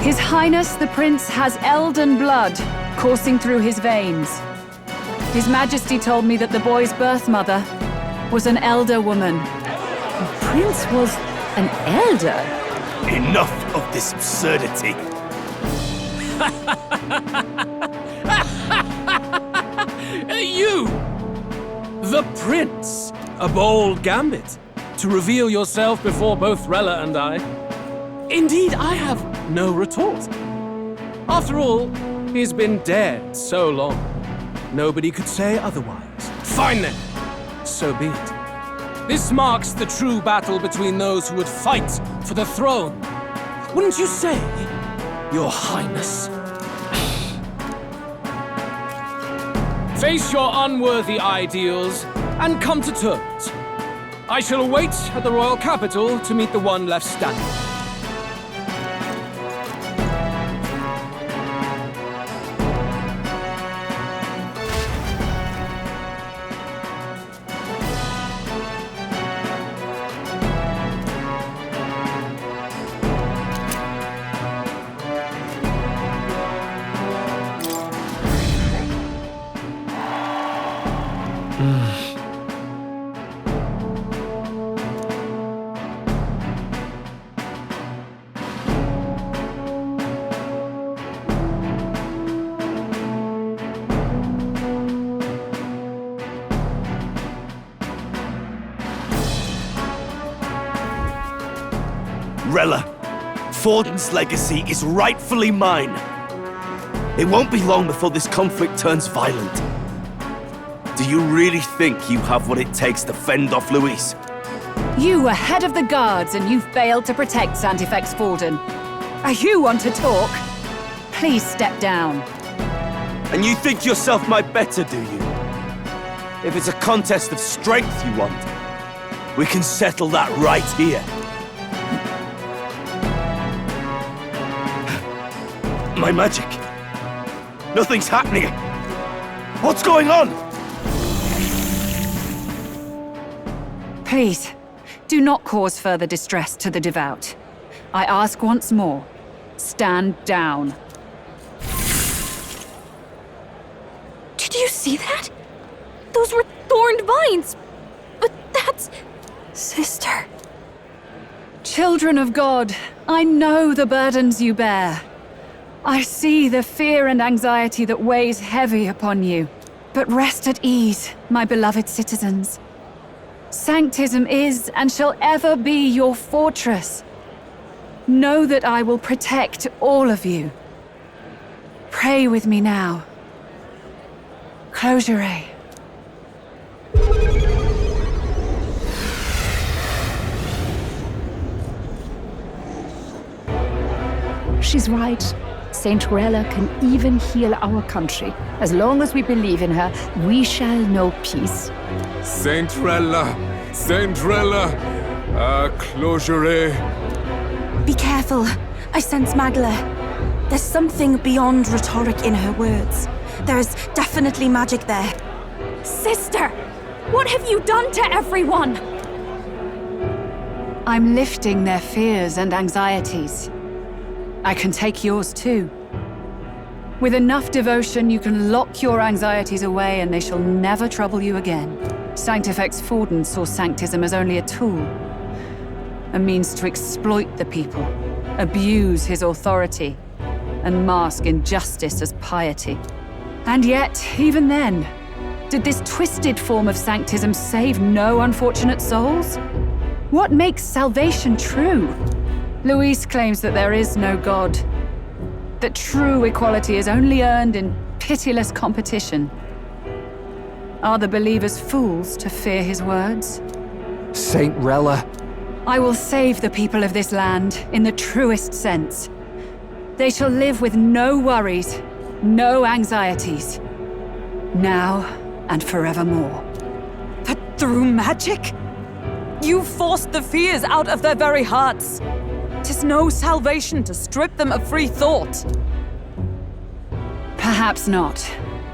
His Highness the Prince has Elden blood coursing through his veins. His Majesty told me that the boy's birth mother was an elder woman. The Prince was an elder? Enough of this absurdity. You! The Prince! A bold gambit. To reveal yourself before both Rella and I. Indeed, I have no retort. After all, he's been dead so long. Nobody could say otherwise. Fine then. So be it. This marks the true battle between those who would fight for the throne. Wouldn't you say, Your Highness? Face your unworthy ideals and come to terms. I shall await at the royal capital to meet the one left standing. Rella, Forden's legacy is rightfully mine. It won't be long before this conflict turns violent. Do you really think you have what it takes to fend off Luis? You were head of the guards and you failed to protect Santifex Forden. You want to talk? Please step down. And you think yourself my better, do you? If it's a contest of strength you want, we can settle that right here. My magic. Nothing's happening. What's going on? Please, do not cause further distress to the devout. I ask once more, stand down. Did you see that? Those were thorned vines. But that's... Sister. Children of God, I know the burdens you bear. I see the fear and anxiety that weighs heavy upon you. But rest at ease, my beloved citizens. Sanctism is and shall ever be your fortress. Know that I will protect all of you. Pray with me now. Close your eyes. She's right. Saint Rella can even heal our country. As long as we believe in her, we shall know peace. Saint Rella! Saint Rella! Closure. Be careful. I sense Magla. There's something beyond rhetoric in her words. There's definitely magic there. Sister! What have you done to everyone? I'm lifting their fears and anxieties. I can take yours too. With enough devotion, you can lock your anxieties away and they shall never trouble you again. Sanctifex Forden saw Sanctism as only a tool. A means to exploit the people, abuse his authority, and mask injustice as piety. And yet, even then, did this twisted form of Sanctism save no unfortunate souls? What makes salvation true? Luis claims that there is no God, that true equality is only earned in pitiless competition. Are the believers fools to fear his words? Saint Rella. I will save the people of this land in the truest sense. They shall live with no worries, no anxieties, now and forevermore. But through magic? You forced the fears out of their very hearts. 'Tis no salvation to strip them of free thought. Perhaps not,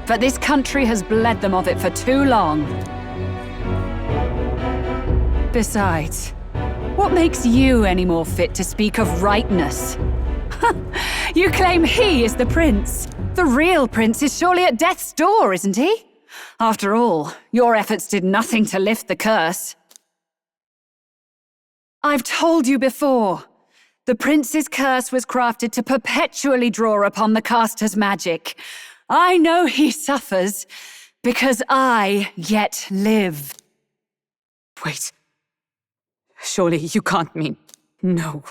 but this country has bled them of it for too long. Besides, what makes you any more fit to speak of rightness? You claim he is the prince. The real prince is surely at death's door, isn't he? After all, your efforts did nothing to lift the curse. I've told you before. The prince's curse was crafted to perpetually draw upon the caster's magic. I know he suffers because I yet live. Wait. Surely you can't mean... No.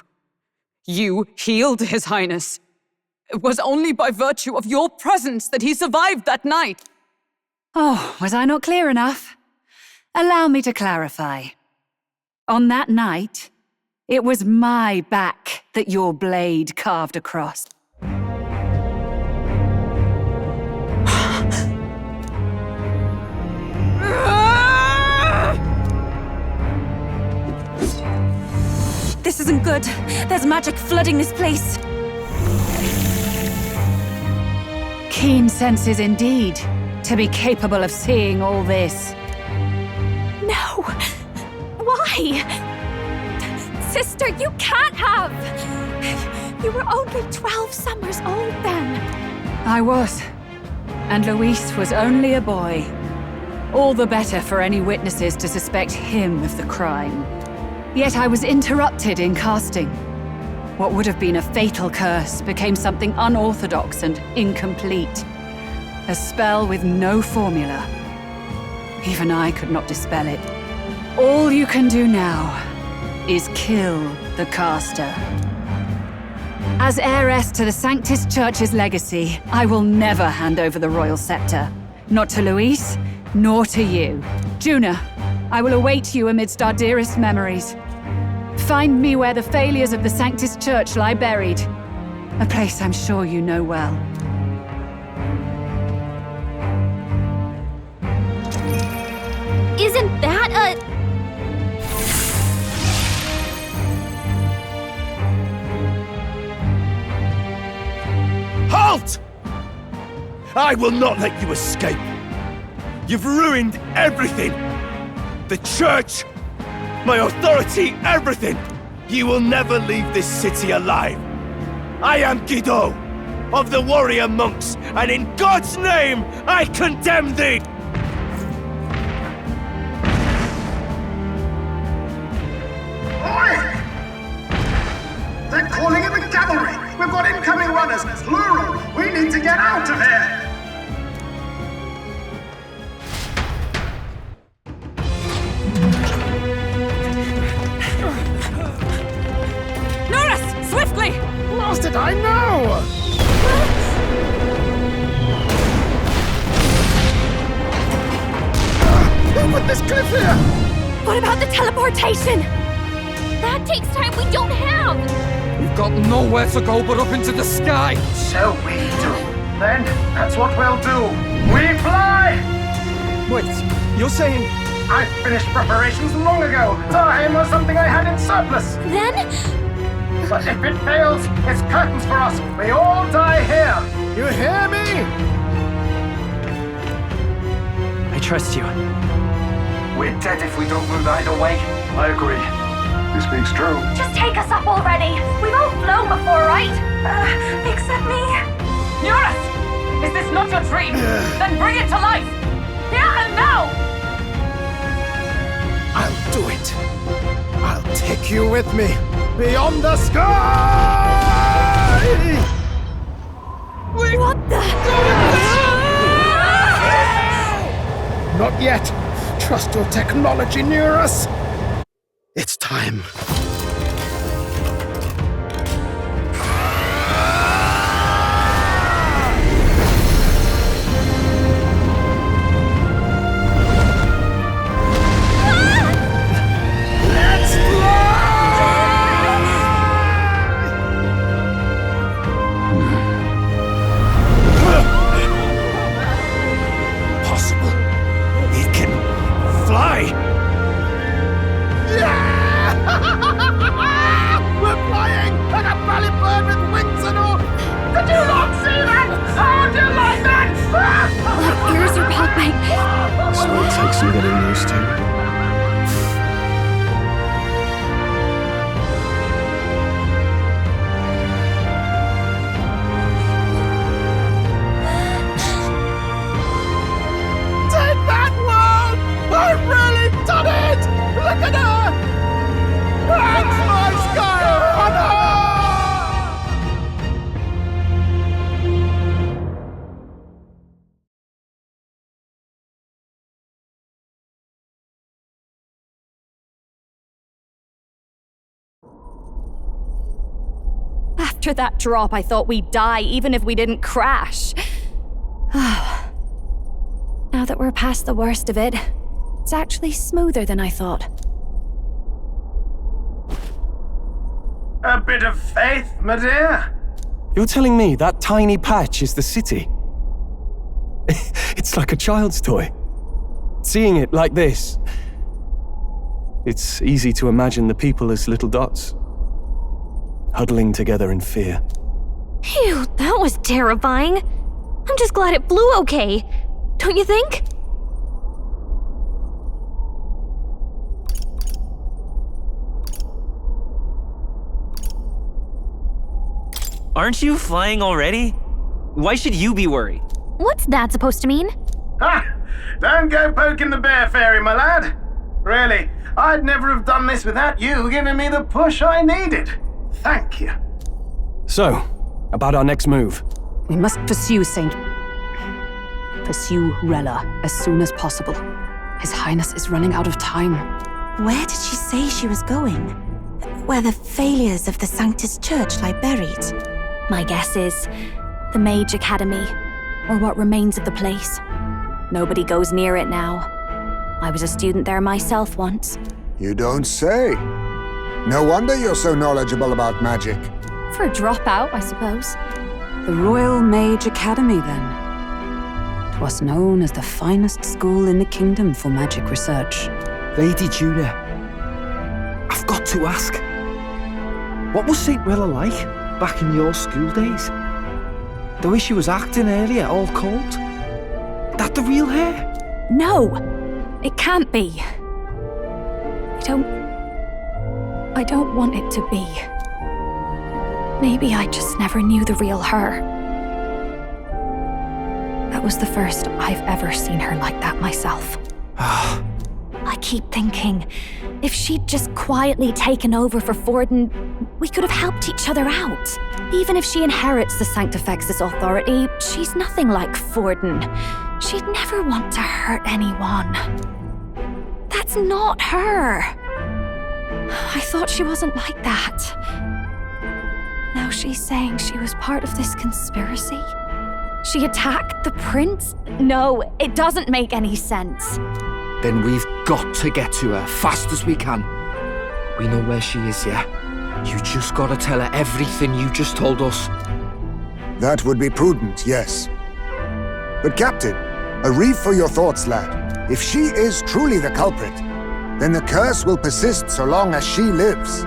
You healed His Highness. It was only by virtue of your presence that he survived that night. Oh, was I not clear enough? Allow me to clarify. On that night, it was my back that your blade carved across. This isn't good. There's magic flooding this place. Keen senses indeed, to be capable of seeing all this. No! Why? Sister, you can't have! You were only 12 summers old then. I was. And Luis was only a boy. All the better for any witnesses to suspect him of the crime. Yet I was interrupted in casting. What would have been a fatal curse became something unorthodox and incomplete. A spell with no formula. Even I could not dispel it. All you can do now is kill the caster. As heiress to the Sanctis Church's legacy, I will never hand over the royal scepter. Not to Luis, nor to you. Juna, I will await you amidst our dearest memories. Find me where the failures of the Sanctis Church lie buried. A place I'm sure you know well. Isn't that a... Halt! I will not let you escape. You've ruined everything. The church, my authority, everything. You will never leave this city alive. I am Guido, of the warrior monks, and in God's name, I condemn thee! Oi! They're calling in the cavalry! We've got incoming runners, plural! We need to get out of here! now! Who put this cliff here? What about the teleportation? That takes time we don't have! We've got nowhere to go but up into the sky! So we do. Then, that's what we'll do. We fly! Wait, you're saying... I finished preparations long ago. Time was something I had in surplus. Then? But if it fails, it's curtains for us. We all die here. You hear me? I trust you. We're dead if we don't move either way. I agree. This speaks true. Just take us up already. We've all flown before, right? Except me. Eurus! Is this not your dream? Then bring it to life! Here and now! I'll do it. I'll take you with me. Beyond the sky! What the? Not yet. Trust your technology, Eurus. It's time. Some getting used to. Take that one! I've really done it! Look at her! That's my sky runner! After that drop, I thought we'd die even if we didn't crash. Now that we're past the worst of it, it's actually smoother than I thought. A bit of faith, my dear. You're telling me that tiny patch is the city? It's like a child's toy. Seeing it like this, it's easy to imagine the people as little dots, huddling together in fear. Phew, that was terrifying. I'm just glad it flew okay. Don't you think? Aren't you flying already? Why should you be worried? What's that supposed to mean? Ha! Don't go poking the bear fairy, my lad. Really, I'd never have done this without you giving me the push I needed. Thank you. So, about our next move. We must pursue Rella as soon as possible. His Highness is running out of time. Where did she say she was going? Where the failures of the Sanctus Church lie buried? My guess is the Mage Academy, or what remains of the place. Nobody goes near it now. I was a student there myself once. You don't say. No wonder you're so knowledgeable about magic. For a dropout, I suppose. The Royal Mage Academy, then. 'Twas known as the finest school in the kingdom for magic research. Lady Julia, I've got to ask. What was St. Rella like back in your school days? The way she was acting earlier, all cold? That the real hair? No! It can't be. I don't want it to be. Maybe I just never knew the real her. That was the first I've ever seen her like that myself. I keep thinking, if she'd just quietly taken over for Forden, we could have helped each other out. Even if she inherits the Sanctifex's authority, she's nothing like Forden. She'd never want to hurt anyone. That's not her. I thought she wasn't like that. Now she's saying she was part of this conspiracy? She attacked the prince? No, it doesn't make any sense. Then we've got to get to her fast as we can. We know where she is, yeah? You just gotta tell her everything you just told us. That would be prudent, yes. But Captain, a reef for your thoughts, lad. If she is truly the culprit, then the curse will persist so long as she lives.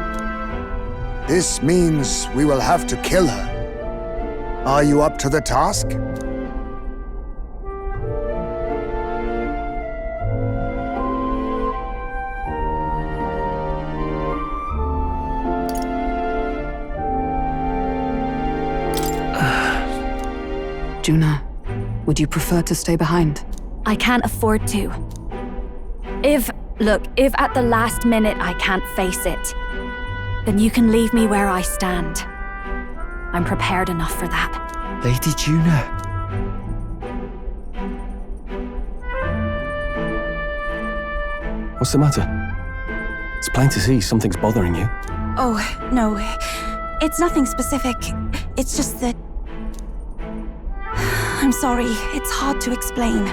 This means we will have to kill her. Are you up to the task? Juna, would you prefer to stay behind? I can't afford to. If at the last minute I can't face it, then you can leave me where I stand. I'm prepared enough for that. Lady Juna. What's the matter? It's plain to see something's bothering you. Oh, no. It's nothing specific. It's just that... I'm sorry, it's hard to explain.